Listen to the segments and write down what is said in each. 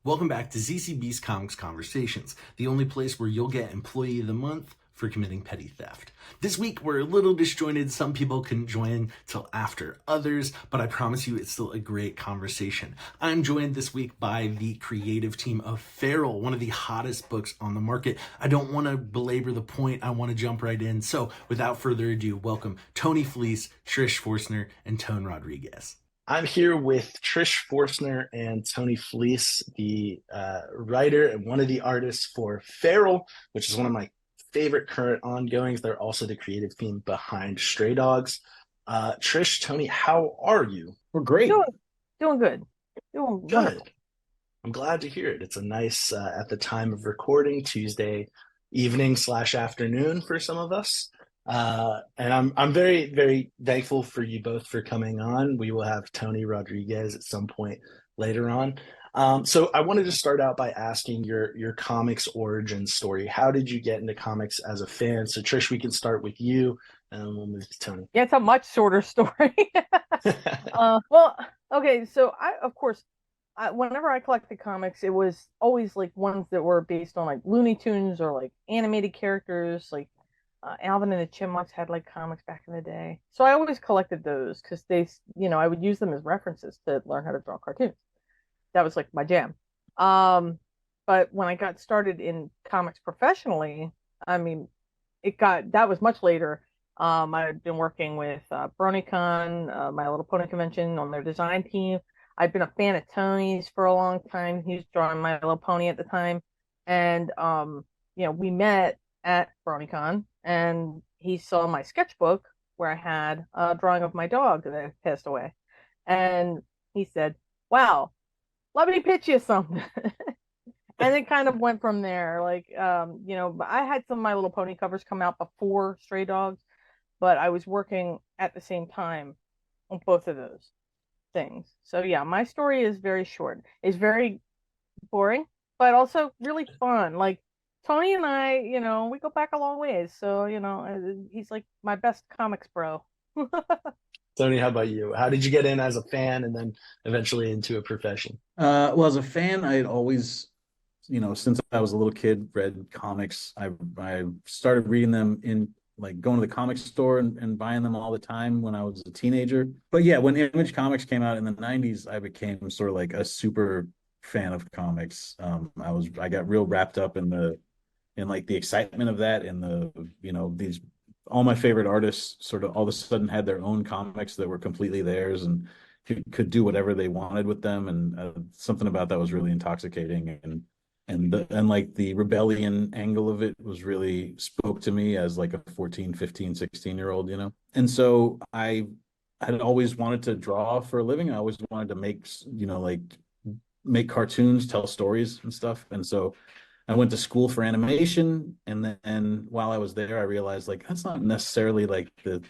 Welcome back to ZCB's Comics Conversations, the only place where you'll get Employee of the Month for committing petty theft. This week, we're a little disjointed. Some people couldn't join till after others, but I promise you it's still a great conversation. I'm joined this week by the creative team of Feral, one of the hottest books on the market. I don't want to belabor the point. I want to jump right in. So without further ado, welcome Tony Fleecs, Trish Forstner, and Tone Rodriguez. I'm here with Trish Forstner and Tony Fleecs, the writer and one of the artists for Feral, which is one of my favorite current ongoings. They're also the creative team behind Stray Dogs. Trish, Tony, how are you? We're great. Doing good. Doing Good. wonderful. I'm glad to hear it. It's a nice, at the time of recording, Tuesday evening / afternoon for some of us. And I'm very, very thankful for you both for coming on. We will have Tony Rodriguez at some point later on. So I wanted to start out by asking your comics origin story. How did you get into comics as a fan? So Trish, we can start with you, and then we'll move to Tony. Yeah, it's a much shorter story. Well, okay, so whenever I collected comics, it was always like ones that were based on like Looney Tunes or like animated characters, like Alvin and the Chipmunks had like comics back in the day. So I always collected those because they, I would use them as references to learn how to draw cartoons. That was like my jam. But when I got started in comics professionally, I mean, that was much later. I had been working with BronyCon, My Little Pony Convention on their design team. I'd been a fan of Tony's for a long time. He was drawing My Little Pony at the time. And, we met at BronyCon, and he saw my sketchbook where I had a drawing of my dog that had passed away. And he said, "Wow, let me pitch you something." And it kind of went from there. Like, I had some of My Little Pony covers come out before Stray Dogs, but I was working at the same time on both of those things. So yeah, my story is very short. It's very boring, but also really fun. Like, Tony and I, we go back a long ways. So, he's like my best comics bro. Tony, how about you? How did you get in as a fan and then eventually into a profession? Well, as a fan, I had always, since I was a little kid, read comics. I started reading them in like going to the comic store and buying them all the time when I was a teenager. But yeah, when Image Comics came out in the 90s, I became sort of like a super fan of comics. I got real wrapped up in like the excitement of that, and these all my favorite artists sort of all of a sudden had their own comics that were completely theirs and could do whatever they wanted with them, and something about that was really intoxicating, and like the rebellion angle of it was really spoke to me as like a 14, 15, 16-year-old, and so I had always wanted to draw for a living. I always wanted to make cartoons, tell stories and stuff, and so I went to school for animation, and then while I was there, I realized like that's not necessarily like the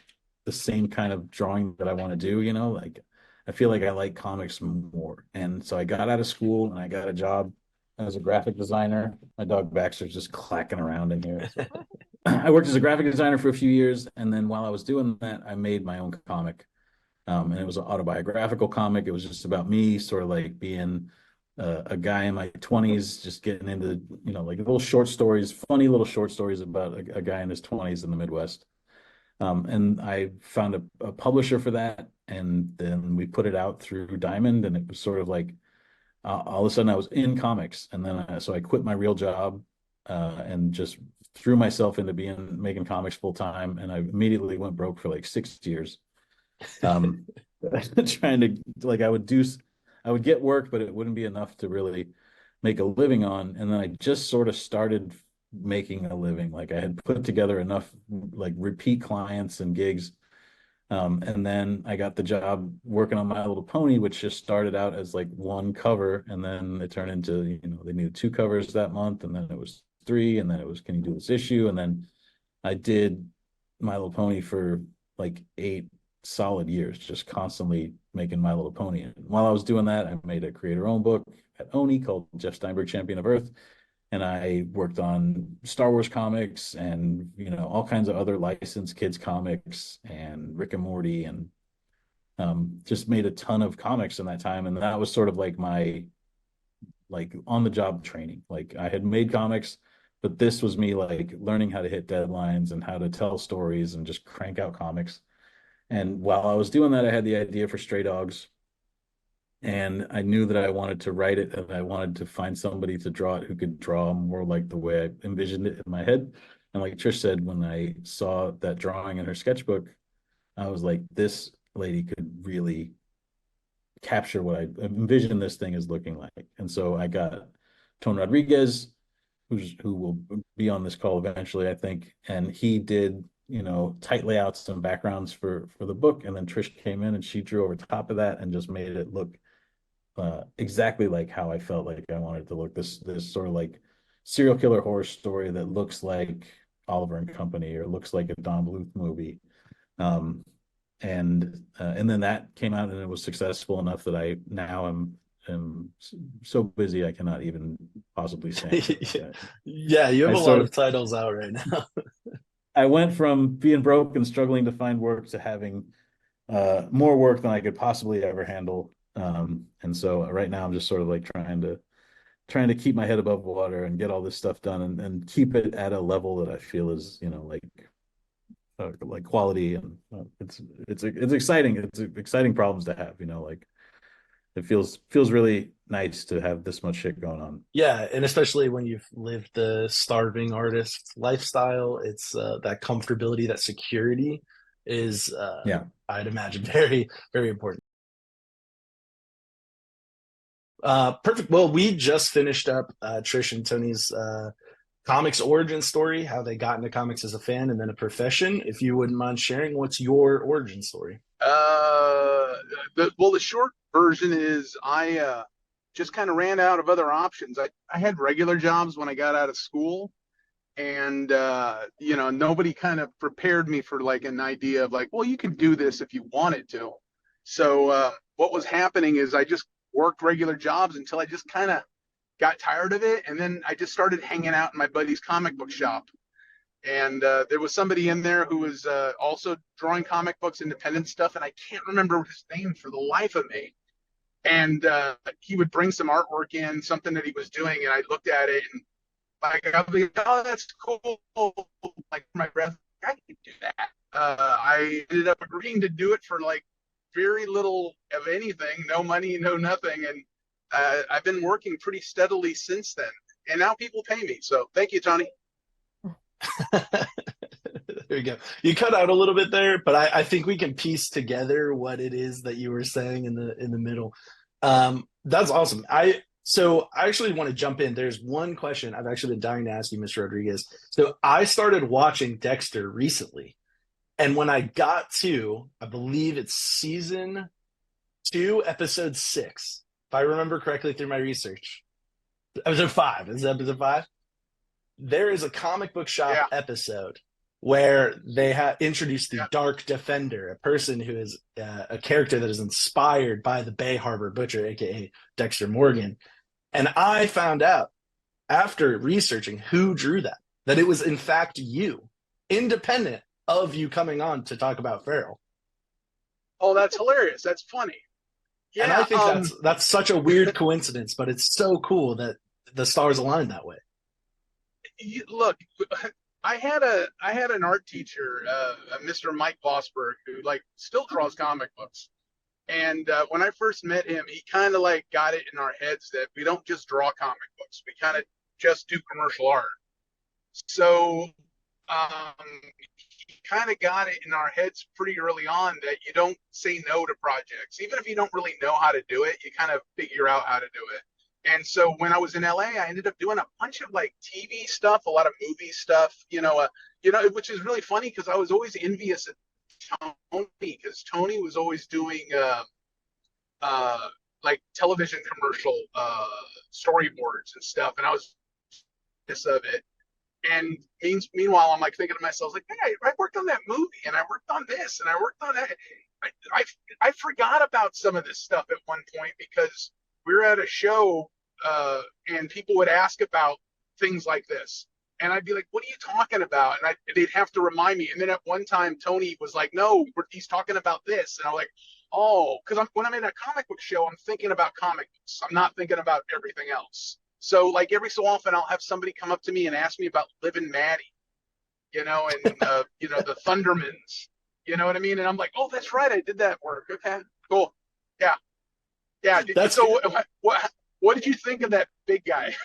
same kind of drawing that I want to do, like I feel like I like comics more. And so I got out of school and I got a job as a graphic designer. My dog Baxter's just clacking around in here. So I worked as a graphic designer for a few years, and then while I was doing that, I made my own comic. And it was an autobiographical comic. It was just about me sort of like being a guy in my 20s, just getting into like little short stories, funny little short stories about a guy in his 20s in the Midwest. And I found a publisher for that, and then we put it out through Diamond, and it was sort of like all of a sudden I was in comics, and then so I quit my real job and just threw myself into making comics full time, and I immediately went broke for like 6 years. Trying to like I would get work, but it wouldn't be enough to really make a living on. And then I just sort of started making a living. Like I had put together enough like repeat clients and gigs. And then I got the job working on My Little Pony, which just started out as like one cover. And then it turned into, they needed 2 covers that month. And then it was 3. And then it was, can you do this issue? And then I did My Little Pony for like 8 solid years, just constantly making My Little Pony. And while I was doing that, I made a creator-owned book at Oni called Jeff Steinberg, Champion of Earth. And I worked on Star Wars comics and, all kinds of other licensed kids comics and Rick and Morty, and just made a ton of comics in that time. And that was sort of like my like on the job training. Like I had made comics, but this was me like learning how to hit deadlines and how to tell stories and just crank out comics. And while I was doing that, I had the idea for Stray Dogs, and I knew that I wanted to write it and I wanted to find somebody to draw it who could draw more like the way I envisioned it in my head. And like Trish said, when I saw that drawing in her sketchbook, I was like, this lady could really capture what I envisioned this thing as looking like. And so I got Tone Rodriguez, who will be on this call eventually, I think, and he did, tight layouts and backgrounds for the book. And then Trish came in and she drew over top of that and just made it look exactly like how I felt like I wanted it to look. This sort of like serial killer horror story that looks like Oliver and Company or looks like a Don Bluth movie. And then that came out and it was successful enough that I now am so busy I cannot even possibly say. Yeah, you have a lot of titles out right now. I went from being broke and struggling to find work to having more work than I could possibly ever handle. And so right now I'm just sort of like trying to keep my head above water and get all this stuff done and keep it at a level that I feel is, like quality. And it's exciting. It's exciting problems to have, like it feels really nice to have this much shit going on. Yeah, and especially when you've lived the starving artist lifestyle, it's that comfortability, that security is I'd imagine very, very important. Perfect. Well, we just finished up Trish and Tony's comics origin story, how they got into comics as a fan and then a profession. If you wouldn't mind sharing, what's your origin story? The short version is I just kind of ran out of other options. I had regular jobs when I got out of school, and nobody kind of prepared me for like an idea of like, well, you can do this if you wanted to. So what was happening is I just worked regular jobs until I just kind of got tired of it, and then I just started hanging out in my buddy's comic book shop. And there was somebody in there who was also drawing comic books, independent stuff, and I can't remember his name for the life of me. And he would bring some artwork in, something that he was doing, and I looked at it and like, I'll be, oh, that's cool. Like my breath, I can do that. I ended up agreeing to do it for like very little of anything, no money, no nothing, and I've been working pretty steadily since then. And now people pay me, so thank you, Tony. There you go. You cut out a little bit there, but I think we can piece together what it is that you were saying in the middle. That's awesome. So I actually want to jump in. There's one question I've actually been dying to ask you, Mr. Rodriguez. So I started watching Dexter recently, and when I got to, I believe it's season 2, episode 6, if I remember correctly through my research. Episode 5. Is it episode 5? There is a comic book shop episode where they introduced the Dark Defender, a person who is a character that is inspired by the Bay Harbor Butcher, aka Dexter Morgan. And I found out after researching who drew that it was in fact you, independent of you coming on to talk about Feral. Oh, that's hilarious. That's funny. Yeah, and I think that's such a weird coincidence, but it's so cool that the stars aligned that way. Look, I had an art teacher, Mr. Mike Vosberg, who like still draws comic books. And when I first met him, he kind of like got it in our heads that we don't just draw comic books. We kind of just do commercial art. So he kind of got it in our heads pretty early on that you don't say no to projects. Even if you don't really know how to do it, you kind of figure out how to do it. And so when I was in LA, I ended up doing a bunch of like TV stuff, a lot of movie stuff, which is really funny because I was always envious of Tony, because Tony was always doing like television commercial storyboards and stuff, and I was just of it. And meanwhile, I'm like thinking to myself, like, hey, I worked on that movie, and I worked on this, and I worked on that. I forgot about some of this stuff at one point because we were at a show, and people would ask about things like this. And I'd be like, what are you talking about? And they'd have to remind me. And then at one time, Tony was like, no, he's talking about this. And I'm like, Oh, because when I'm in a comic book show, I'm thinking about comic books. I'm not thinking about everything else. So like every so often, I'll have somebody come up to me and ask me about Liv and Maddie, and the Thundermans. You know what I mean? And I'm like, oh, that's right, I did that work. Okay, cool. Yeah, yeah. That's So what did you think of that big guy?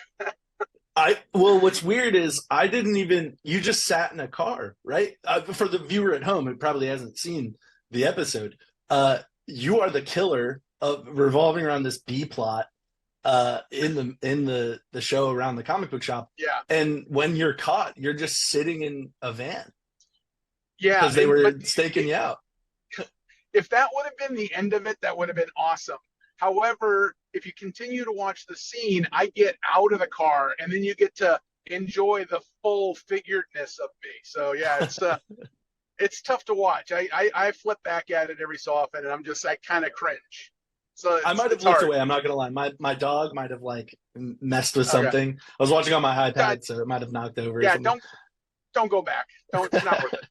Well, what's weird is I didn't even, you just sat in a car, right? For the viewer at home, it probably hasn't seen the episode. You are the killer of revolving around this B plot in the show around the comic book shop. Yeah. And when you're caught, you're just sitting in a van. Yeah. Because they were staking you out. If that would have been the end of it, that would have been awesome. However, if you continue to watch the scene, I get out of the car and then you get to enjoy the full figuredness of me. So yeah, it's tough to watch. I flip back at it every so often and I kind of cringe. So I might have looked away. I'm not gonna lie. My dog might have like messed with something. Okay. I was watching on my iPad, so it might have knocked over. Yeah, don't go back. It's not worth it.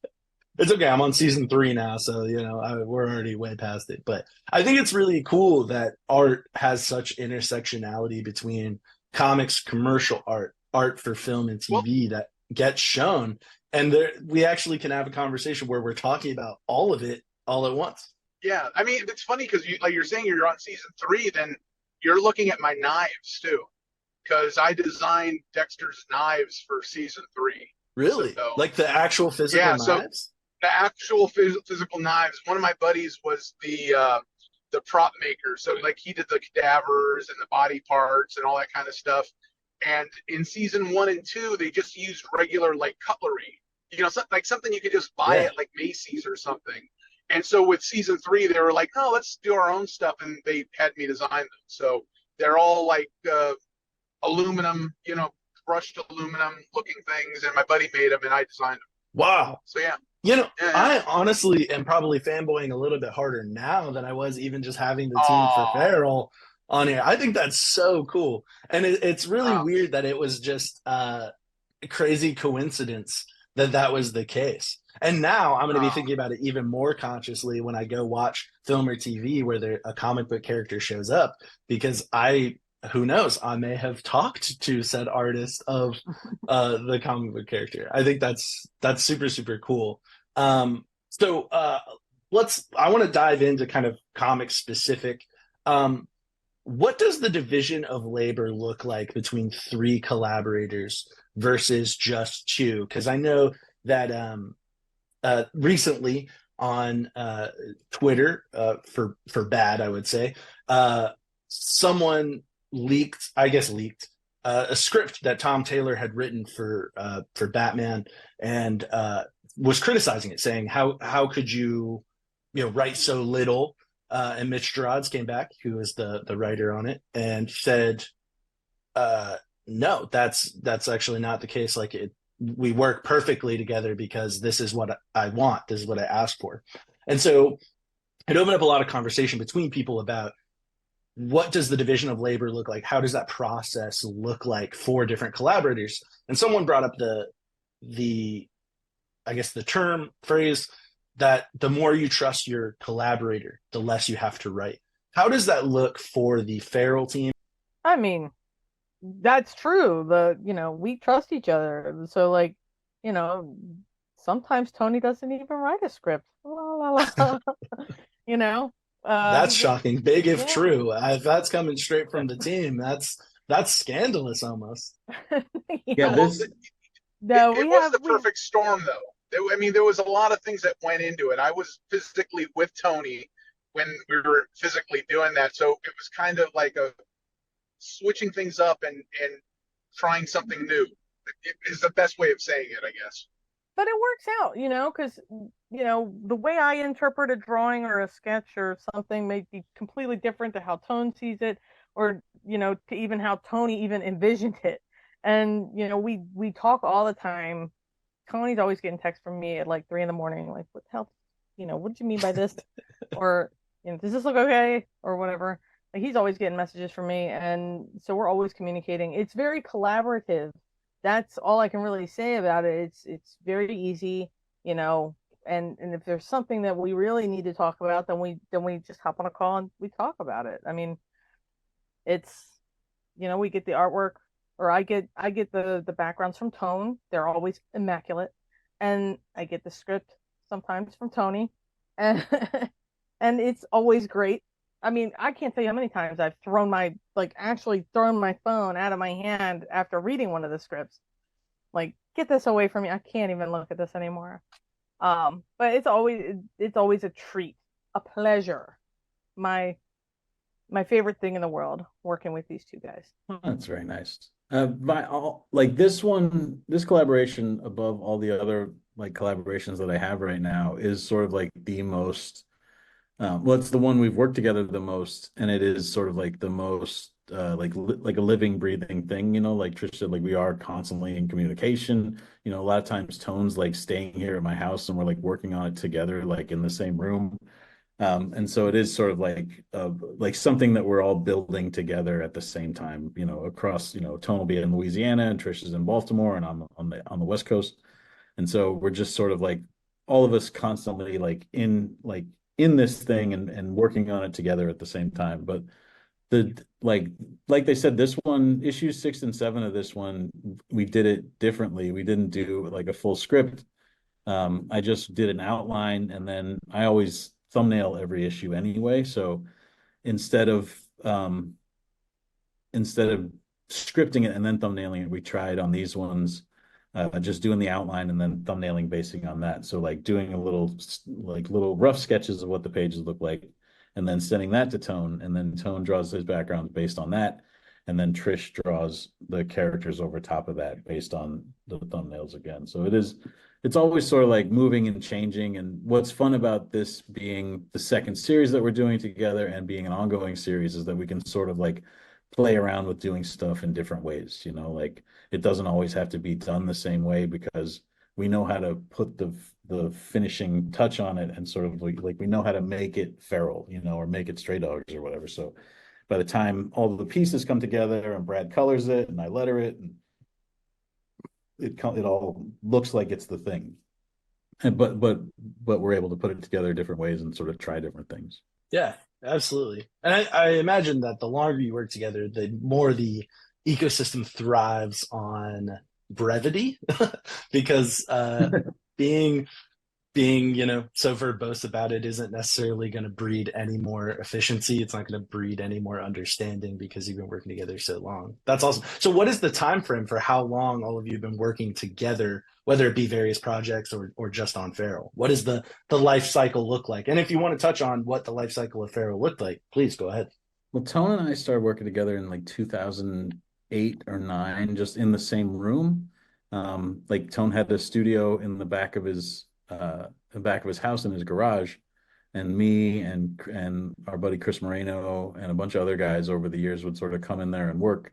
It's okay. I'm on season 3 now, so we're already way past it. But I think it's really cool that art has such intersectionality between comics, commercial art for film and TV that gets shown, and we actually can have a conversation where we're talking about all of it all at once. Yeah, I mean it's funny because you're saying you're on season 3, then you're looking at my knives too, because I designed Dexter's knives for season 3. Really? So, like the actual physical knives? So, the actual physical knives. One of my buddies was the prop maker, so like he did the cadavers and the body parts and all that kind of stuff. And in season 1 and 2, they just used regular like cutlery, like something you could just buy at like Macy's or something. And so with season 3, they were like, "Oh, let's do our own stuff," and they had me design them. So they're all like aluminum, brushed aluminum looking things, and my buddy made them, and I designed them. Wow. So yeah. I honestly am probably fanboying a little bit harder now than I was even just having the team for Feral on here. I think that's so cool. And it's really weird that it was just a crazy coincidence that was the case. And now I'm going to be thinking about it even more consciously when I go watch film or TV where a comic book character shows up, because who knows, I may have talked to said artist of the comic book character. I think that's super, super cool. So I want to dive into kind of comic specific. What does the division of labor look like between 3 collaborators versus just 2? Because I know that recently on Twitter, for bad, I would say, someone leaked a script that Tom Taylor had written for Batman, and was criticizing it, saying how could you write so little, and Mitch Gerads came back, who was the writer on it, and said no, that's actually not the case. Like we work perfectly together because this is what I want, this is what I asked for. And so it opened up a lot of conversation between people about what does the division of labor look like? How does that process look like for different collaborators? And someone brought up the phrase that the more you trust your collaborator, the less you have to write. How does that look for the Feral team? I mean, that's true. We trust each other. So like, sometimes Tony doesn't even write a script. La, la, la. That's shocking. Big if true. If that's coming straight from the team, that's scandalous almost. It was the perfect storm, though. I mean, there was a lot of things that went into it. I was physically with Tony when we were physically doing that, so it was kind of like a switching things up and trying something new. It is the best way of saying it, I guess. But it works out, because the way I interpret a drawing or a sketch or something may be completely different to how Tone sees it, or to even how Tony even envisioned it. And we talk all the time. Tony's always getting texts from me at like 3 a.m, like, what the hell, what did you mean by this? Or does this look okay, or whatever. Like, he's always getting messages from me, and so we're always communicating. It's very collaborative. That's all I can really say about it. It's very easy. and if there's something that we really need to talk about, then we just hop on a call and we talk about it. I mean, it's, we get the artwork, or I get the backgrounds from Tone. They're always immaculate, and I get the script sometimes from Tony, and and it's always great. I mean, I can't tell you how many times I've actually thrown my phone out of my hand after reading one of the scripts. Like, get this away from me. I can't even look at this anymore. But it's always a treat, a pleasure. My favorite thing in the world, working with these two guys. That's very nice. This collaboration above all the other like collaborations that I have right now is sort of like the most, it's the one we've worked together the most, and it is sort of like the most like a living, breathing thing, like Trish said, like we are constantly in communication. A lot of times Tone's like staying here at my house and we're like working on it together, like in the same room. And so it is sort of like something that we're all building together at the same time, across, Tone will be in Louisiana and Trish is in Baltimore and I'm on the West Coast. And so we're just sort of like all of us constantly in this thing and working on it together at the same time. But like they said, this one, issues 6 and 7 of this one, we did it differently. We didn't do like a full script. I just did an outline, and then I always thumbnail every issue anyway. So instead of scripting it and then thumbnailing it, we tried on these ones just doing the outline and then thumbnailing basing on that. So like doing a little rough sketches of what the pages look like, and then sending that to Tone, and then Tone draws his background based on that, and then Trish draws the characters over top of that based on the thumbnails again. So it's always sort of like moving and changing. And what's fun about this being the second series that we're doing together and being an ongoing series is that we can sort of like play around with doing stuff in different ways. Like it doesn't always have to be done the same way, because we know how to put the finishing touch on it, and sort of like we know how to make it feral, or make it Stray Dogs or whatever. So by the time all of the pieces come together and Brad colors it and I letter it, and it all looks like it's the thing. But we're able to put it together different ways and sort of try different things. Yeah, absolutely. And I imagine that the longer you work together, the more the ecosystem thrives on brevity, because being so verbose about it isn't necessarily going to breed any more efficiency. It's not going to breed any more understanding, because you've been working together so long. That's awesome. So what is the time frame for how long all of you have been working together, whether it be various projects or just on Feral? What does the life cycle look like? And if you want to touch on what the life cycle of Feral looked like, please go ahead. Well, Tone and I started working together in like 2008 or 9, just in the same room. Like Tone had a studio in the back of his house in his garage, and me and our buddy Chris Moreno and a bunch of other guys over the years would sort of come in there and work.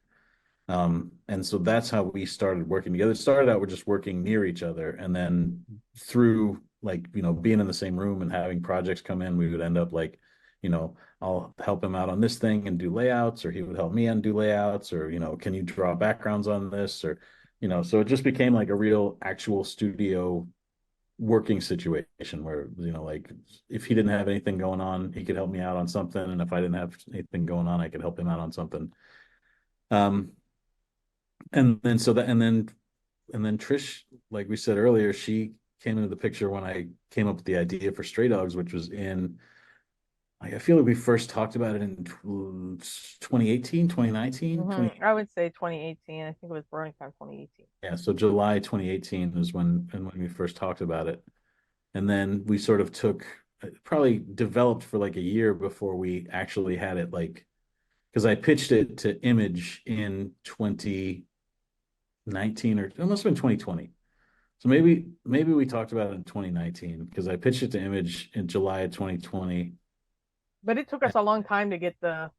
And so that's how we started working together. It started out with just working near each other, and then through being in the same room and having projects come in, we would end up like, I'll help him out on this thing and do layouts, or he would help me and do layouts, or can you draw backgrounds on this, or so it just became like a real actual studio working situation where like if he didn't have anything going on, he could help me out on something, and if I didn't have anything going on, I could help him out on something. And then Trish, like we said earlier, she came into the picture when I came up with the idea for Stray Dogs, which was I feel like we first talked about it in 2018, 2019. Mm-hmm. I would say 2018. I think it was Burning Time 2018. Yeah, so July 2018 was when we first talked about it. And then we sort of probably developed for like a year before we actually had it, like, because I pitched it to Image in 2019, or it must have been 2020. So maybe we talked about it in 2019, because I pitched it to Image in July of 2020. But it took us a long time to get the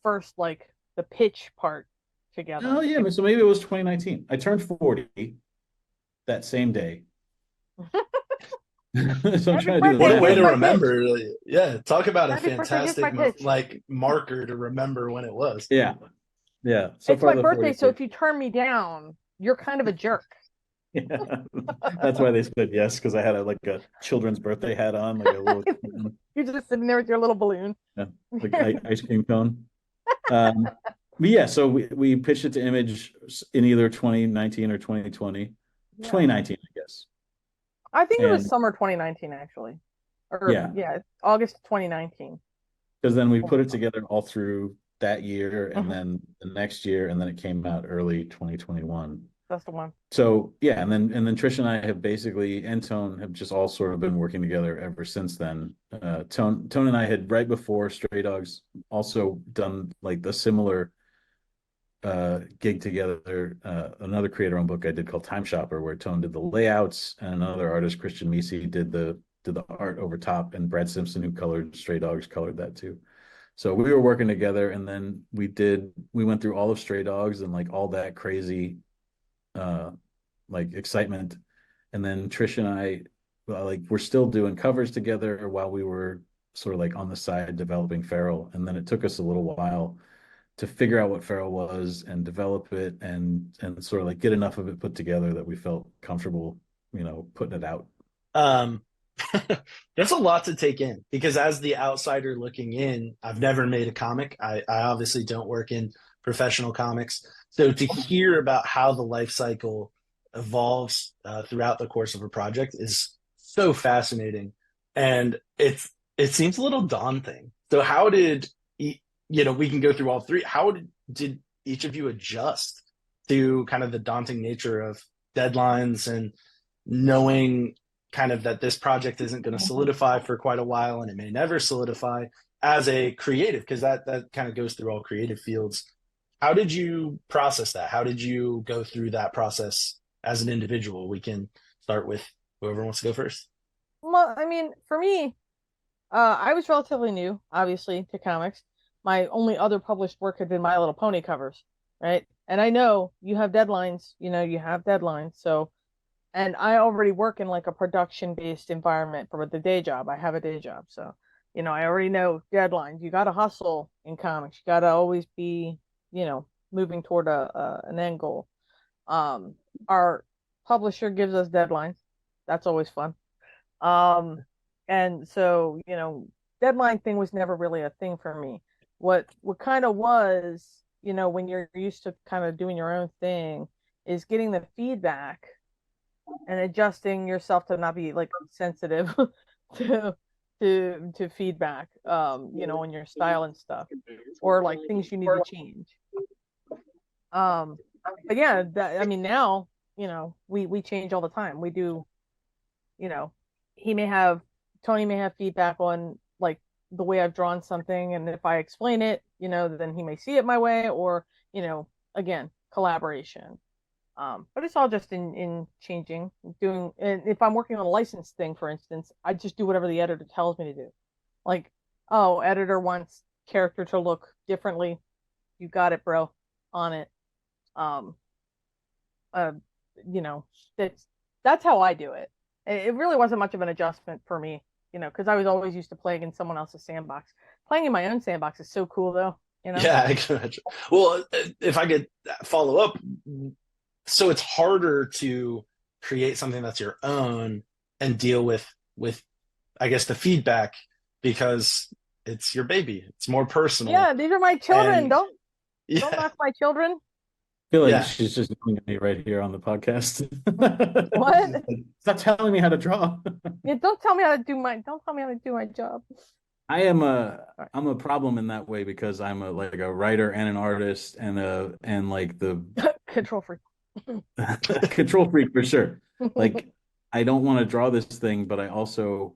first, like, the pitch part together. Oh, yeah. So maybe it was 2019. I turned 40 that same day. So I'm trying to do What a that. way to remember. Yeah, talk about a Happy birthday, fantastic here's my pitch. like marker to remember when it was. Yeah. So it's my birthday, 42. so if you turn me down, you're kind of a jerk. Yeah, that's why they said yes, because I had like a children's birthday hat on, like a little You're just sitting there with your little balloon. yeah, like ice cream cone. But yeah, so we pitched it to Image in either 2019 or 2020. Yeah. 2019, I guess. I think it was And summer 2019, actually. Or yeah, August 2019. because then we put it together all through that year and Mhm. then the next year, and then it came out early 2021. That's the one. So yeah, and then Trish and I have basically, and Tone have just all sort of been working together ever since then. Tone and I had, right before Stray Dogs, also done like the similar gig together. Another creator-owned book I did called Time Shopper, where Tone did the layouts, and another artist, Christian Misi, did the art over top, and Brad Simpson, who colored Stray Dogs, colored that too. So we were working together, and then we went through all of Stray Dogs and like all that crazy like excitement. And then Trish and I, like, we're still doing covers together while we were sort of like on the side developing Feral. And then it took us a little while to figure out what Feral was and develop it and sort of like get enough of it put together that we felt comfortable, putting it out. Um, There's a lot to take in because as the outsider looking in, I've never made a comic. I obviously don't work in professional comics. So to hear about how the life cycle evolves throughout the course of a project is so fascinating. And it seems a little daunting. So how did, we can go through all three. How did each of you adjust to kind of the daunting nature of deadlines and knowing kind of that this project isn't going to solidify for quite a while and it may never solidify as a creative, because that kind of goes through all creative fields. How did you process that? How did you go through that process as an individual? We can start with whoever wants to go first. Well, I mean, for me, I was relatively new, obviously, to comics. My only other published work had been My Little Pony covers, right? And I know you have deadlines, you have deadlines. So, and I already work in like a production-based environment for the day job. I have a day job. So, I already know deadlines. You got to hustle in comics. You got to always be, moving toward an end goal. Our publisher gives us deadlines. That's always fun. And so, deadline thing was never really a thing for me. What kind of was, when you're used to kind of doing your own thing, is getting the feedback and adjusting yourself to not be like sensitive to feedback, on your style and stuff, or like things you need to change. But yeah, I mean, now, we change all the time. We do, Tony may have feedback on like the way I've drawn something, and if I explain it, then he may see it my way, or, again, collaboration. But it's all just in changing, doing. And if I'm working on a licensed thing, for instance, I just do whatever the editor tells me to do. Like, oh, editor wants character to look differently. You got it, bro. On it. Um, uh, that's how I do it. It really wasn't much of an adjustment for me, because I was always used to playing in someone else's sandbox. Playing in my own sandbox is so cool, though. Yeah, I can imagine. Well, if I could follow up, so it's harder to create something that's your own and deal with I guess the feedback because it's your baby. It's more personal. Yeah, these are my children. And, don't knock my children. I feel like she's just looking at me right here on the podcast. What? Stop telling me how to draw. Yeah, don't tell me how to do my job. I'm a problem in that way because I'm like a writer and an artist and like the control freak. control freak for sure. Like, I don't want to draw this thing, but I also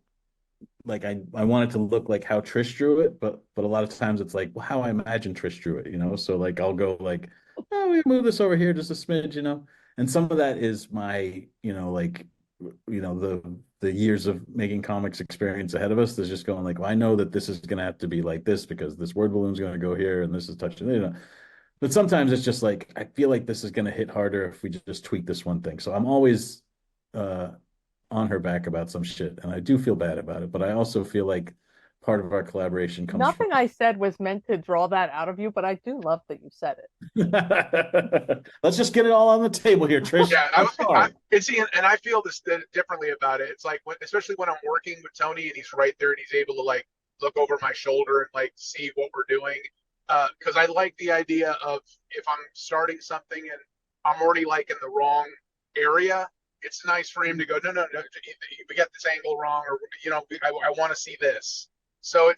like I want it to look like how Trish drew it, but a lot of times it's like, well, how I imagine Trish drew it, So like I'll go like, oh, we move this over here just a smidge, and some of that is my, like, the years of making comics experience ahead of us. There's just going like, well, I know that this is going to have to be like this because this word balloon's going to go here and this is touching, But sometimes it's just like, I feel like this is going to hit harder if we just tweak this one thing. So I'm always on her back about some shit, and I do feel bad about it. But I also feel like part of our collaboration comes Nothing from. I said was meant to draw that out of you, but I do love that you said it. Let's just get it all on the table here, Trish. Yeah, I'm sorry. and I feel this differently about it. It's like, especially when I'm working with Tony and he's right there and he's able to like look over my shoulder and like see what we're doing. Because I like the idea of if I'm starting something and I'm already like in the wrong area, it's nice for him to go, no, we got this angle wrong, or I want to see this. So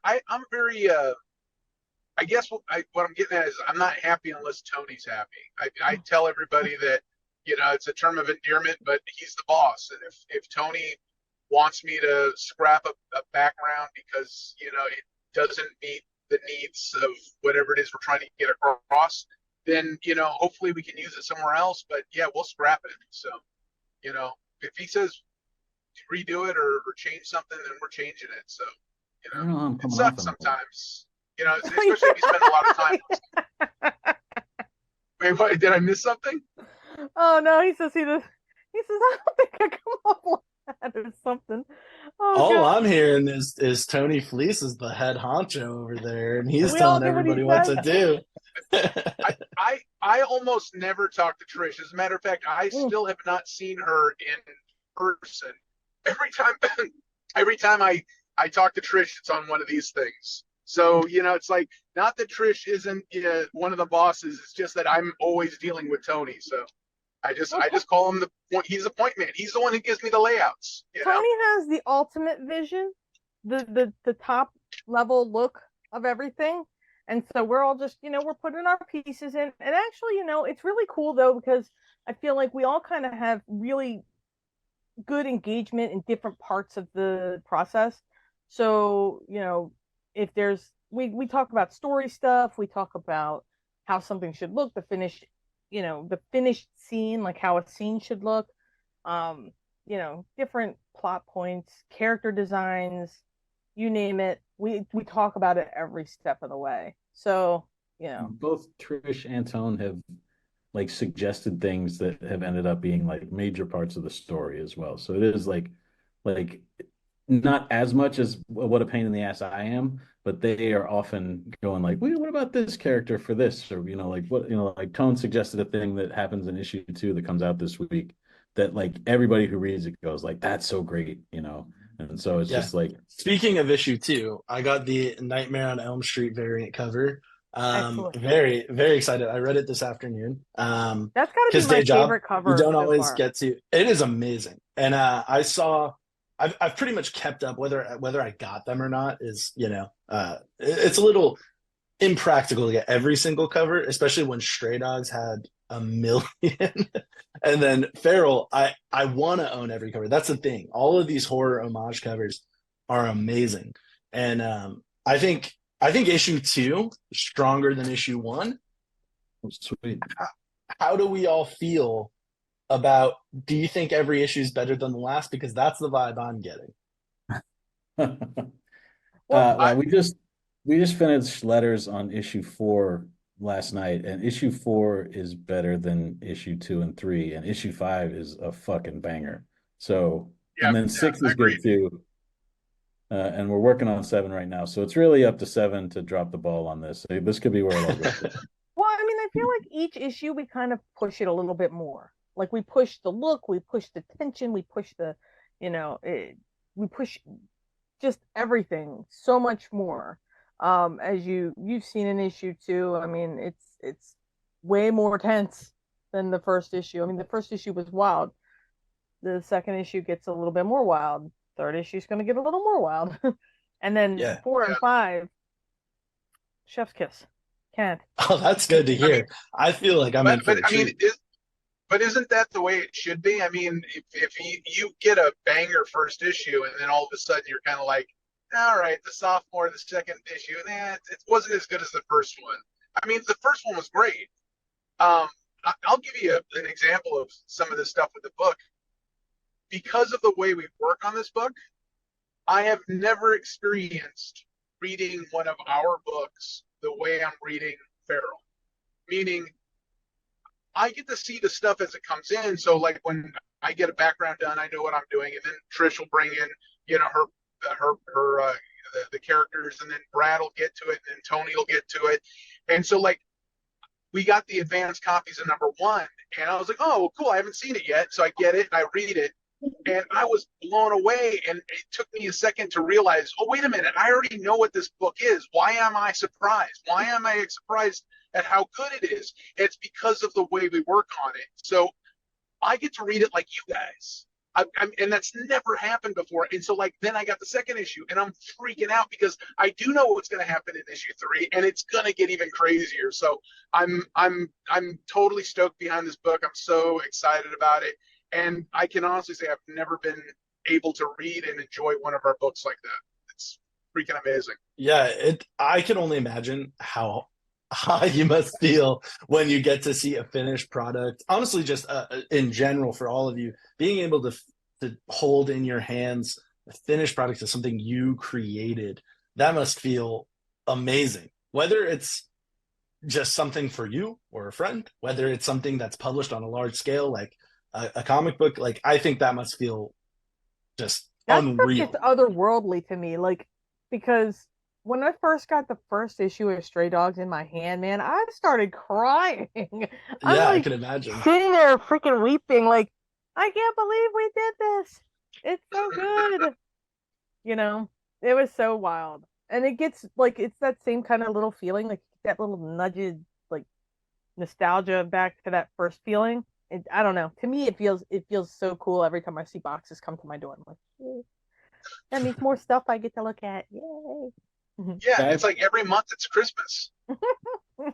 I'm very I guess what I'm getting at is I'm not happy unless Tony's happy. I tell everybody that, it's a term of endearment, but he's the boss. And if Tony wants me to scrap a background because, it doesn't meet the needs of whatever it is we're trying to get across, then, hopefully we can use it somewhere else. But yeah, we'll scrap it. So, if he says redo it or change something, then we're changing it. So, I don't know how I'm it coming sucks off on that. sometimes. Especially if you spend a lot of time. Wait, what? Did I miss something? Oh no, he says I don't think I come off like that or something. Oh, All God. I'm hearing is Tony Fleecs is the head honcho over there, and he's We all telling do what he everybody what to says. do. I almost never talk to Trish. As a matter of fact, I still have not seen her in person. Every time I talk to Trish, it's on one of these things. So, it's like, not that Trish isn't one of the bosses. It's just that I'm always dealing with Tony. So I just call him he's the point man. He's the one who gives me the layouts. Tony has the ultimate vision, the top level look of everything. And so we're all just, we're putting our pieces in. And actually, it's really cool though, because I feel like we all kind of have really good engagement in different parts of the process. So, if we talk about story stuff, we talk about how something should look, the finished scene, like how a scene should look, different plot points, character designs, you name it. We talk about it every step of the way. So, both Trish and Tone have like suggested things that have ended up being like major parts of the story as well. So it is like not as much as what a pain in the ass I am, but they are often going like, well, what about this character for this? Or, like Tone suggested a thing that happens in issue 2 that comes out this week that like everybody who reads it goes like, that's so great, And so it's just like, Speaking of issue 2, I got the Nightmare on Elm Street variant cover. Very, very excited. I read it this afternoon. That's got to be my favorite cover. You don't always get to. It is amazing. And I've pretty much kept up whether I got them or not is, it's a little impractical to get every single cover, especially when Stray Dogs had a million. And then Feral, I want to own every cover. That's the thing. All of these horror homage covers are amazing. And I think issue 2 is stronger than issue 1. Sweet. How do we all feel about, do you think every issue is better than the last? Because that's the vibe I'm getting. We just finished letters on issue 4 last night, and issue 4 is better than issue 2 and 3, and issue 5 is a fucking banger. So, and then 6 is good too. And we're working on 7 right now, so it's really up to 7 to drop the ball on this. So this could be where it all goes. Well, I mean, I feel like each issue we kind of push it a little bit more. Like we push the look, we push the tension, we push the, we push just everything so much more. As you've seen in issue 2, I mean, it's way more tense than the first issue. I mean, the first issue was wild. The second issue gets a little bit more wild. Third issue is going to get a little more wild. And then 4 and 5, chef's kiss. Can't. Oh, that's good to hear. I feel like I'm in for a treat. But isn't that the way it should be? I mean, if you get a banger first issue and then all of a sudden you're kind of like, all right, the sophomore, the second issue, it wasn't as good as the first one. I mean, the first one was great. I'll give you an example of some of the stuff with the book. Because of the way we work on this book, I have never experienced reading one of our books the way I'm reading Feral. Meaning, I get to see the stuff as it comes in. So, like when I get a background done, I know what I'm doing, and then Trish will bring in, her the characters, and then Brad will get to it, and then Tony will get to it, and so like we got the advanced copies of #1, and I was like, oh, well, cool, I haven't seen it yet, so I get it, and I read it, and I was blown away, and it took me a second to realize, oh, wait a minute, I already know what this book is. Why am I surprised? Why am I surprised at how good it is? It's because of the way we work on it. So I get to read it like you guys. And that's never happened before. And so like then I got the second issue, and I'm freaking out because I do know what's going to happen in issue 3, and it's going to get even crazier. So I'm totally stoked behind this book. I'm so excited about it, and I can honestly say I've never been able to read and enjoy one of our books like that. It's freaking amazing. Yeah, I can only imagine how you must feel when you get to see a finished product. Honestly, just in general, for all of you, being able to hold in your hands a finished product of something you created, that must feel amazing. Whether it's just something for you or a friend, whether it's something that's published on a large scale, like a comic book, like I think that must feel just unreal. It's otherworldly to me, like, because when I first got the first issue of Stray Dogs in my hand, man, I started crying. I can imagine. Sitting there freaking weeping, like, I can't believe we did this. It's so good. It was so wild. And it gets, like, it's that same kind of little feeling, like that little nudged, like, nostalgia back to that first feeling. I don't know. To me, it feels so cool every time I see boxes come to my door. I'm like, yay. That means more stuff I get to look at. Yay. Yeah, it's like every month it's Christmas.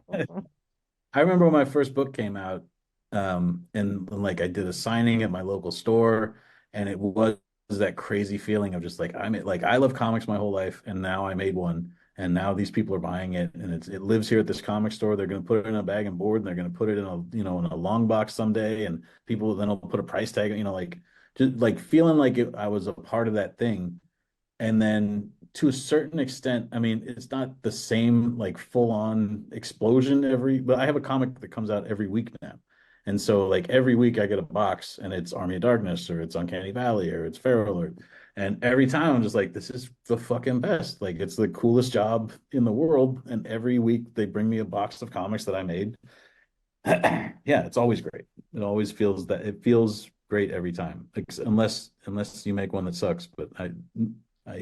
I remember when my first book came out, and like I did a signing at my local store, and it was that crazy feeling of just like I love comics my whole life, and now I made one, and now these people are buying it, and it lives here at this comic store. They're going to put it in a bag and board, and they're going to put it in in a long box someday, and people then will put a price tag, like just like feeling like I was a part of that thing. And then to a certain extent, I mean, it's not the same like full on explosion but I have a comic that comes out every week now. And so like every week I get a box, and it's Army of Darkness, or it's Uncanny Valley, or it's Feral, and every time I'm just like, this is the fucking best. Like, it's the coolest job in the world. And every week they bring me a box of comics that I made. Yeah, it's always great. It feels great every time, unless you make one that sucks. But I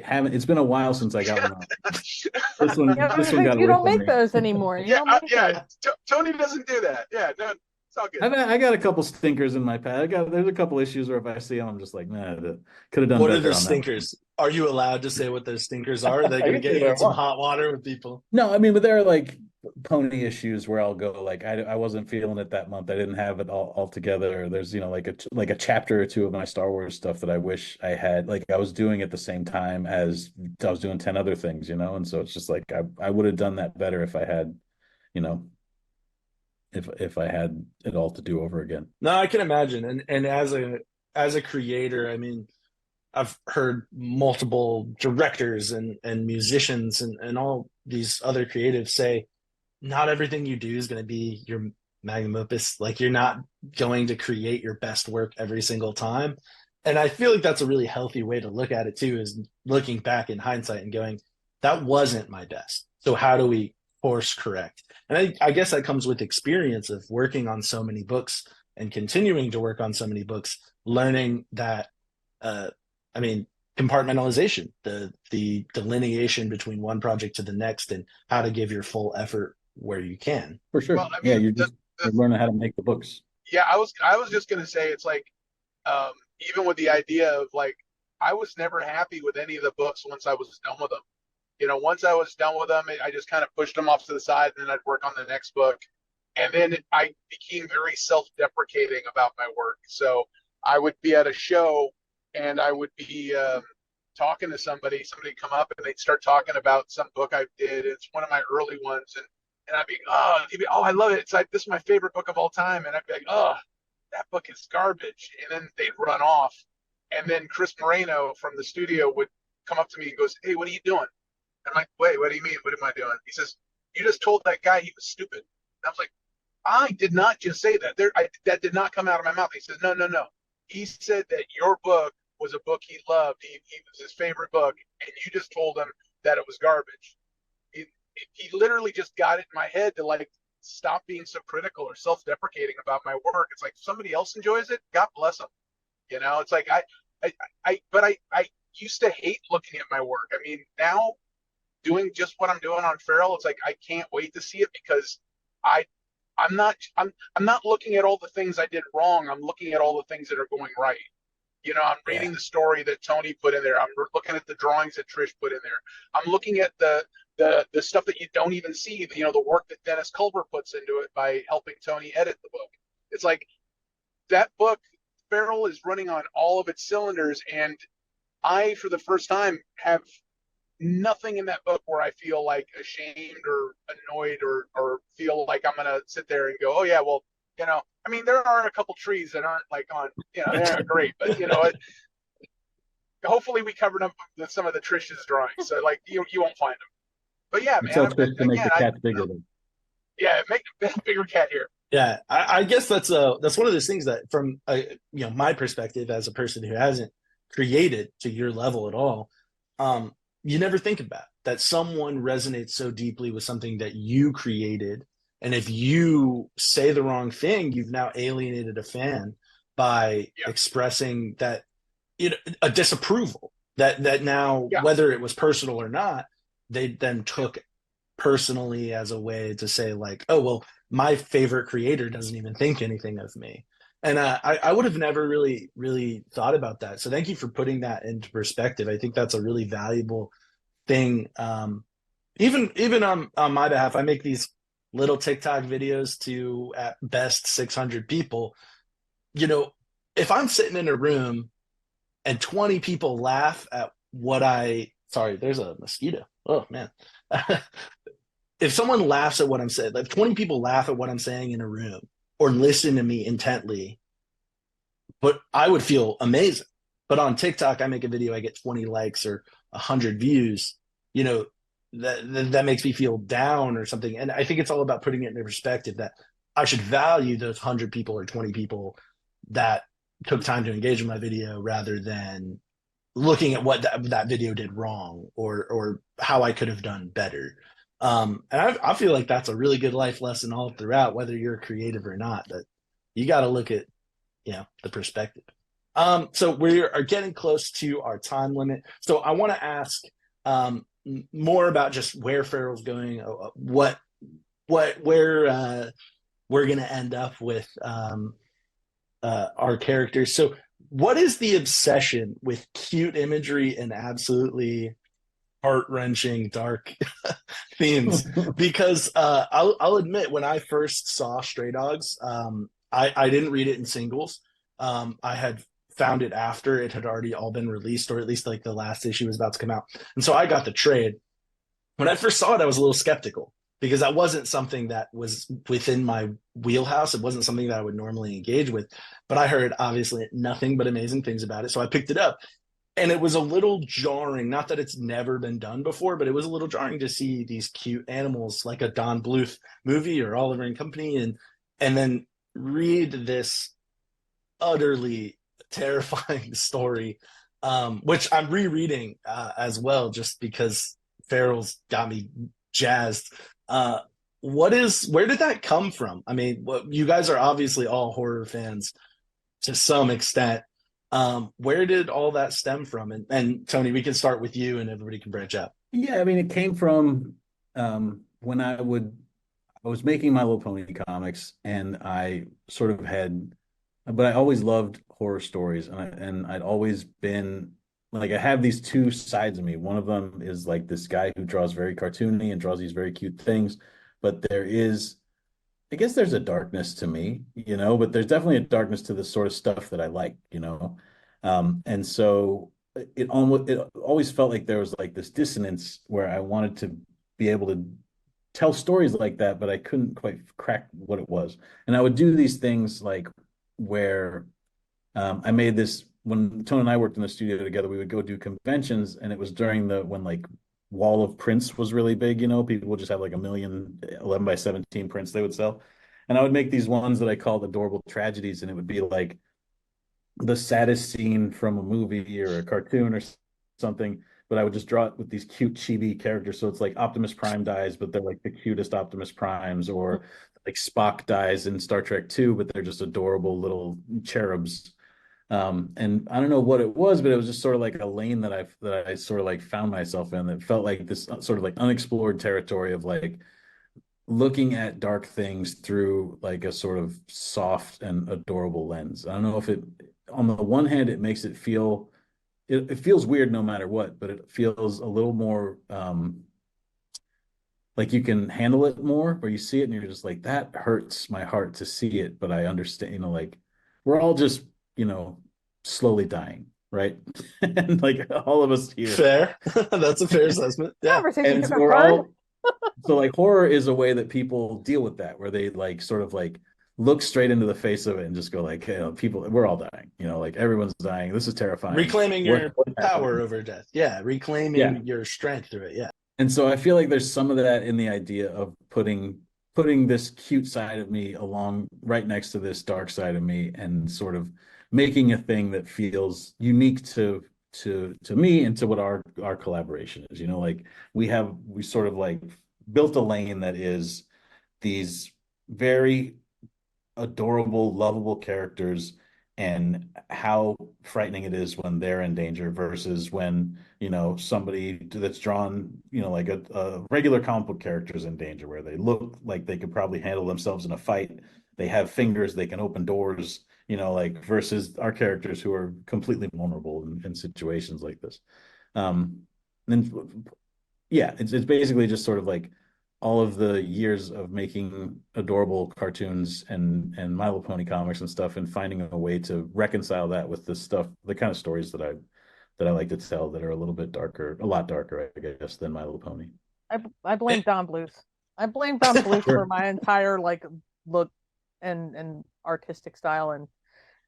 haven't. It's been a while since I got one out. This one got you away don't from make me. those anymore. Tony doesn't do that. Yeah, no, it's all good. I got a couple stinkers in my pad. There's a couple issues where if I see them, I'm just like, nah, could have done What better. Are the stinkers? Are you allowed to say what those stinkers are? Are they going to get you in some hot water with people? No, I mean, but there are like pony issues where I'll go like I wasn't feeling it that month. I didn't have it all together. Or there's like a chapter or two of my Star Wars stuff that I wish I had. Like I was doing at the same time as I was doing 10 other things, and so it's just like I would have done that better if I had, if I had it all to do over again. No, I can imagine. And as a creator, I mean, I've heard multiple directors and musicians and all these other creatives say, not everything you do is going to be your magnum opus. Like, you're not going to create your best work every single time. And I feel like that's a really healthy way to look at it too, is looking back in hindsight and going, that wasn't my best. So how do we course correct? And I guess that comes with experience of working on so many books and continuing to work on so many books, learning that, compartmentalization, the delineation between one project to the next, and how to give your full effort where you can. For sure. Well, I mean, you're learning how to make the books. Yeah, I was just gonna say, it's like, even with the idea of like, I was never happy with any of the books once I was done with them. Once I was done with them, I just kind of pushed them off to the side, and then I'd work on the next book. And then I became very self-deprecating about my work. So I would be at a show, and I would be talking to somebody come up, and they'd start talking about some book I did. It's one of my early ones, and I'd be, oh, I love it. It's like, this is my favorite book of all time. And I'd be like, oh, that book is garbage. And then they'd run off. And then Chris Moreno from the studio would come up to me and goes, hey, what are you doing? And I'm like, wait, what do you mean? What am I doing? He says, you just told that guy he was stupid. And I was like, I did not just say that. That did not come out of my mouth. He says, no. He said that your book was a book he loved. He was his favorite book, and you just told him that it was garbage. He literally just got it in my head to like stop being so critical or self-deprecating about my work. It's like if somebody else enjoys it, God bless them. You know, it's like I used to hate looking at my work. I mean, now doing just what I'm doing on Feral, it's like I can't wait to see it because I I'm not looking at all the things I did wrong. I'm looking at all the things that are going right. You know, I'm reading the story that Tony put in there. I'm looking at the drawings that Trish put in there. I'm looking at the stuff that you don't even see. You know, the work that Dennis Culver puts into it by helping Tony edit the book. It's like that book, Feral, is running on all of its cylinders, and I, for the first time, have nothing in that book where I feel like ashamed or annoyed or feel like I'm gonna sit there and go, oh yeah, well, you know, I mean, there are a couple trees that aren't like on, you know, they're not great, but you know, hopefully we covered up with some of the Trish's drawings, so like you won't find them. But yeah, man, Tell Trish to make the cat bigger. Yeah, make a bigger cat here. Yeah, I guess that's one of those things that from my perspective as a person who hasn't created to your level at all, you never think about that someone resonates so deeply with something that you created. And if you say the wrong thing, you've now alienated a fan by expressing that, you know, a disapproval that now, whether it was personal or not, they then took personally as a way to say like, oh, well, my favorite creator doesn't even think anything of me. And I would have never really thought about that. So thank you for putting that into perspective. I think that's a really valuable thing. Even on my behalf, I make these little TikTok videos to at best 600 people. You know, if I'm sitting in a room and 20 people laugh at what sorry, there's a mosquito. Oh man. If someone laughs at what I'm saying, like 20 people laugh at what I'm saying in a room or listen to me intently, but I would feel amazing. But on TikTok, I make a video, I get 20 likes or 100 views, you know, that makes me feel down or something. And I think it's all about putting it into perspective that I should value those 100 people or 20 people that took time to engage in my video rather than looking at what that video did wrong or how I could have done better. And I feel like that's a really good life lesson all throughout, whether you're creative or not, that you got to look at, you know, the perspective. So we are getting close to our time limit. So I want to ask more about just where Feral's going, where we're going to end up with our characters. So what is the obsession with cute imagery and absolutely heart-wrenching dark themes? Because I'll admit, when I first saw Stray Dogs, I didn't read it in singles. I had found it after it had already all been released, or at least like the last issue was about to come out. And so I got the trade. When I first saw it, I was a little skeptical because that wasn't something that was within my wheelhouse. It wasn't something that I would normally engage with, but I heard obviously nothing but amazing things about it. So I picked it up. And it was a little jarring, not that it's never been done before, but it was a little jarring to see these cute animals like a Don Bluth movie or Oliver and Company, and then read this utterly terrifying story, which I'm rereading as well, just because Feral's got me jazzed. Where did that come from? I mean, you guys are obviously all horror fans to some extent. Where did all that stem from? And Tony, we can start with you and everybody can branch out. Yeah, I mean, it came from when I was making My Little Pony comics, and I sort of but I always loved horror stories, and I'd always been like, I have these two sides of me. One of them is like this guy who draws very cartoony and draws these very cute things, but I guess there's a darkness to me, you know, but there's definitely a darkness to the sort of stuff that I like, you know. And so it always felt like there was like this dissonance where I wanted to be able to tell stories like that, but I couldn't quite crack what it was. And I would do these things like where I made this, when Tony and I worked in the studio together, we would go do conventions, and it was during when like wall of prints was really big, you know, people would just have like 1 million 11 by 17 prints they would sell. And I would make these ones that I called adorable tragedies, and it would be like the saddest scene from a movie or a cartoon or something, but I would just draw it with these cute chibi characters. So it's like Optimus Prime dies, but they're like the cutest Optimus Primes, or like Spock dies in Star Trek 2, but they're just adorable little cherubs. And I don't know what it was, but it was just sort of like a lane that I sort of like found myself in, that felt like this sort of like unexplored territory of like looking at dark things through like a sort of soft and adorable lens. I don't know if it, on the one hand, it makes it feel, it feels weird no matter what, but it feels a little more like you can handle it more, where you see it and you're just like, that hurts my heart to see it, but I understand, like we're all just, slowly dying, right? And like all of us here. Fair. That's a fair assessment. Yeah. Conversation And took so a we're turn. all, so like horror is a way that people deal with that, where they like sort of like look straight into the face of it and just go like, people, we're all dying, like everyone's dying. This is terrifying. Reclaiming your What power happened? over death. Yeah. Yeah. Reclaiming your strength through it. Yeah. And so I feel like there's some of that in the idea of putting this cute side of me along right next to this dark side of me, and sort of making a thing that feels unique to me and to what our collaboration is. Like we sort of like built a lane that is these very adorable, lovable characters, and how frightening it is when they're in danger versus when, somebody that's drawn, like a regular comic book character is in danger, where they look like they could probably handle themselves in a fight. They have fingers, they can open doors, like versus our characters who are completely vulnerable in situations like this. Then yeah, it's basically just sort of like all of the years of making adorable cartoons and My Little Pony comics and stuff, and finding a way to reconcile that with the stuff, the kind of stories that I like to tell, that are a little bit darker, a lot darker, I guess, than My Little Pony. I blame Don Bluth. I blame Don Bluth for Sure. my entire like look and artistic style,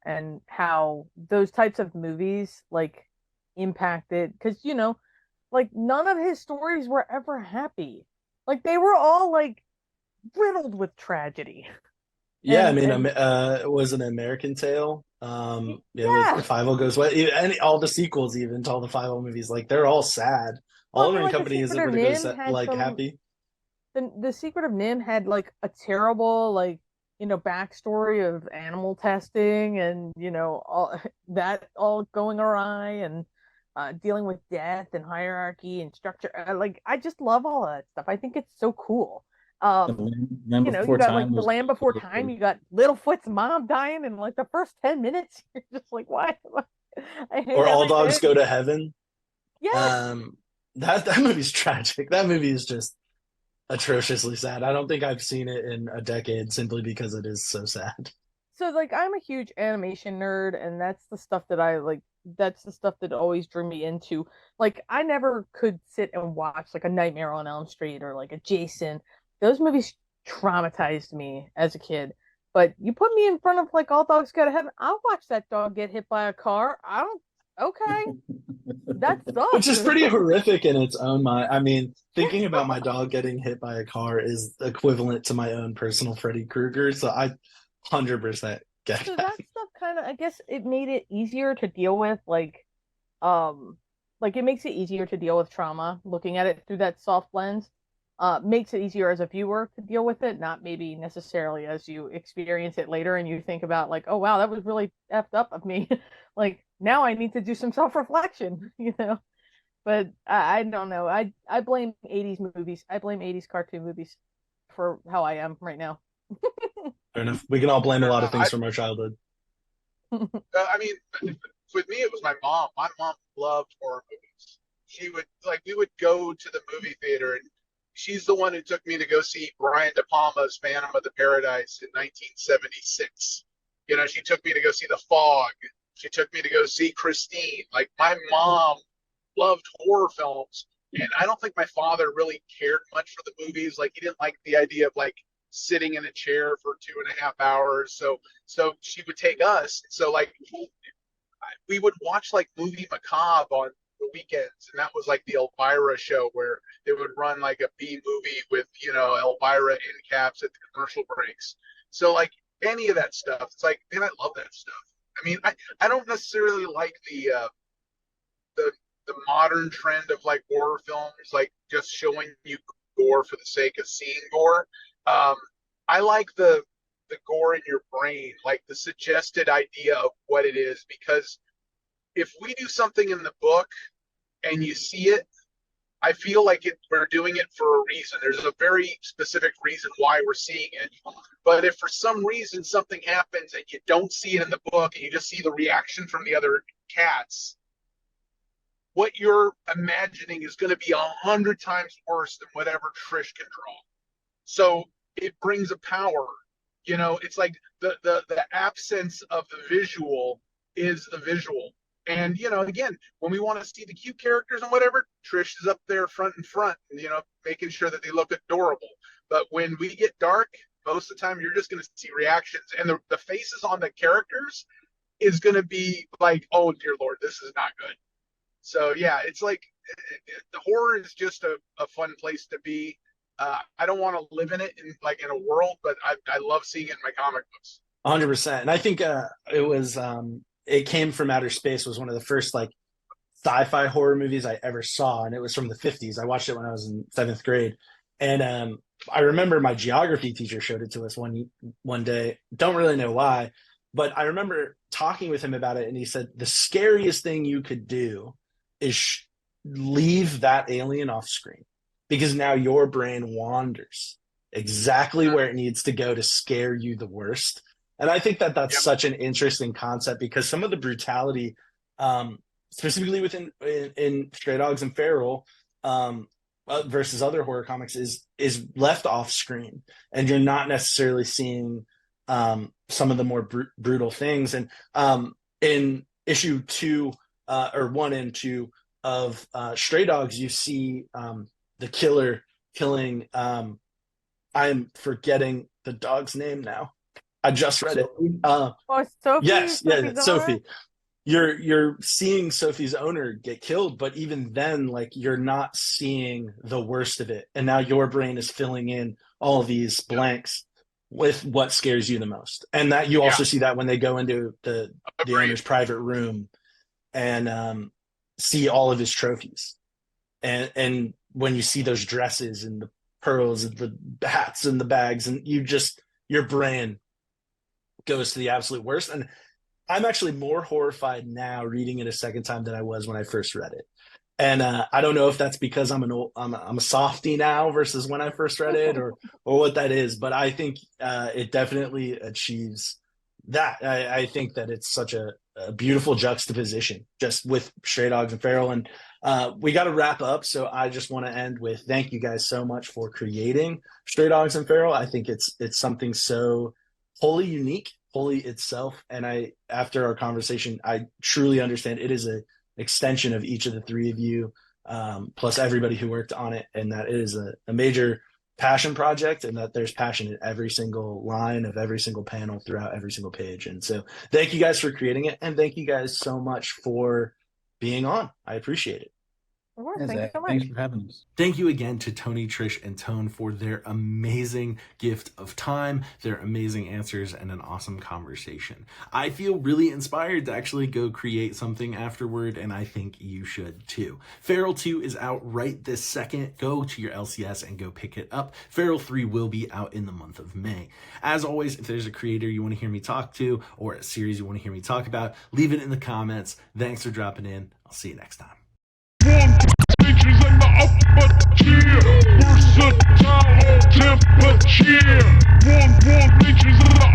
and how those types of movies like impacted, because like none of his stories were ever happy. Like they were all like riddled with tragedy. Yeah. I And mean, and it was an American Tale. It was yeah, Five O Goes West. And all the sequels, even to all the Five O movies, like they're all sad. well, I Oliver mean, and like the Company is Secret ever of to go Nim had like some. happy. The Secret of Nim had like a terrible like backstory of animal testing, and all that all going awry, and dealing with death and hierarchy and structure. Like I just love all of that stuff. I think it's so cool. The Um, Land you Before got like Time the was Land Before Time. You got Littlefoot's mom dying in like the first 10 minutes. You're just like, why? I hate Or All Dogs everything. Go to Heaven. Yes. Um, that movie's tragic. That movie is just atrociously sad. I don't think I've seen it in a decade, simply because it is so sad. So like I'm a huge animation nerd, and that's the stuff that I like. That's the stuff that always drew me into. Like I never could sit and watch like a Nightmare on Elm Street or like a Jason. Those movies traumatized me as a kid. But you put me in front of like All Dogs Go to Heaven, I'll watch that dog get hit by a car. I don't. Okay, that Which is sucks. pretty horrific in its own mind. I mean, thinking about my dog getting hit by a car is equivalent to my own personal Freddy Krueger. So I 100% get So that. that stuff kind of, I guess, it made it easier to deal with, like it makes it easier to deal with trauma, looking at it through that soft lens. Makes it easier as a viewer to deal with it, not maybe necessarily as you experience it later and you think about like, oh wow, that was really effed up of me. Like now I need to do some self-reflection, But I don't know. I blame 80s movies. I blame 80s cartoon movies for how I am right now. Fair enough. We can all blame a lot of I, things from our childhood. I mean, with me, it was my mom. My mom loved horror movies. She would like we would go to the movie theater, and she's the one who took me to go see Brian De Palma's Phantom of the Paradise in 1976. She took me to go see The Fog. She took me to go see Christine. Like my mom loved horror films, and I don't think my father really cared much for the movies. Like he didn't like the idea of like sitting in a chair for 2.5 hours. So she would take us. So like we would watch like movie macabre on the weekends, and that was like the Elvira show where they would run like a B movie with Elvira in caps at the commercial breaks. So like any of that stuff, it's like, man, I love that stuff. I mean, I don't necessarily like the the modern trend of like horror films, like just showing you gore for the sake of seeing gore. Um, I like the gore in your brain, like the suggested idea of what it is, because if we do something in the book and you see it, I feel like we're doing it for a reason. There's a very specific reason why we're seeing it. But if for some reason something happens and you don't see it in the book and you just see the reaction from the other cats, what you're imagining is going to be 100 times worse than whatever Trish can draw. So it brings a power. You know, it's like the absence of the visual is the visual. And, you know, again, when we want to see the cute characters and whatever, Trish is up there front, you know, making sure that they look adorable. But when we get dark, most of the time you're just going to see reactions. And the faces on the characters is going to be like, oh, dear Lord, this is not good. So, yeah, it's like the horror is just a fun place to be. I don't want to live in it in a world, but I love seeing it in my comic books. 100%. And I think it was It Came from Outer Space was one of the first like sci-fi horror movies I ever saw, and it was from the 50s. I watched it when I was in 7th grade, and I remember my geography teacher showed it to us one day. Don't really know why, but I remember talking with him about it, and he said the scariest thing you could do is leave that alien off screen, because now your brain wanders exactly where it needs to go to scare you the worst. And I think that that's such an interesting concept, because some of the brutality, specifically in Stray Dogs and Feral, versus other horror comics, is left off screen, and you're not necessarily seeing some of the more brutal things. And in issue 2 or 1 and 2 of Stray Dogs, you see the killer killing. I'm forgetting the dog's name now. I just read it. Sophie? Yes, Sophie's Sophie. You're seeing Sophie's owner get killed, but even then, like, you're not seeing the worst of it. And now your brain is filling in all these blanks with what scares you the most. And that you also see that when they go into the owner's private room and see all of his trophies. And when you see those dresses and the pearls and the hats and the bags, and your brain goes to the absolute worst. And I'm actually more horrified now reading it a second time than I was when I first read it. And I don't know if that's because I'm a softie now versus when I first read it, or what that is, but I think it definitely achieves that. I think that it's such a beautiful juxtaposition just with Stray Dogs and Feral. And we got to wrap up, so I just want to end with thank you guys so much for creating Stray Dogs and Feral. I think it's something so wholly unique, wholly itself. And after our conversation, I truly understand it is an extension of each of the three of you, plus everybody who worked on it, and that it is a major passion project, and that there's passion in every single line of every single panel throughout every single page. And so thank you guys for creating it, and thank you guys so much for being on. I appreciate it. Of course, thank you so much. Thanks for having us. Thank you again to Tony, Trish, and Tone for their amazing gift of time, their amazing answers, and an awesome conversation. I feel really inspired to actually go create something afterward, and I think you should too. Feral 2 is out right this second. Go to your LCS and go pick it up. Feral 3 will be out in the month of May. As always, if there's a creator you want to hear me talk to, or a series you want to hear me talk about, leave it in the comments. Thanks for dropping in. I'll see you next time. Bitches in the upper tier, versatile temperature. One bitches in the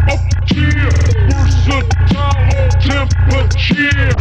upper tier, versatile temperature.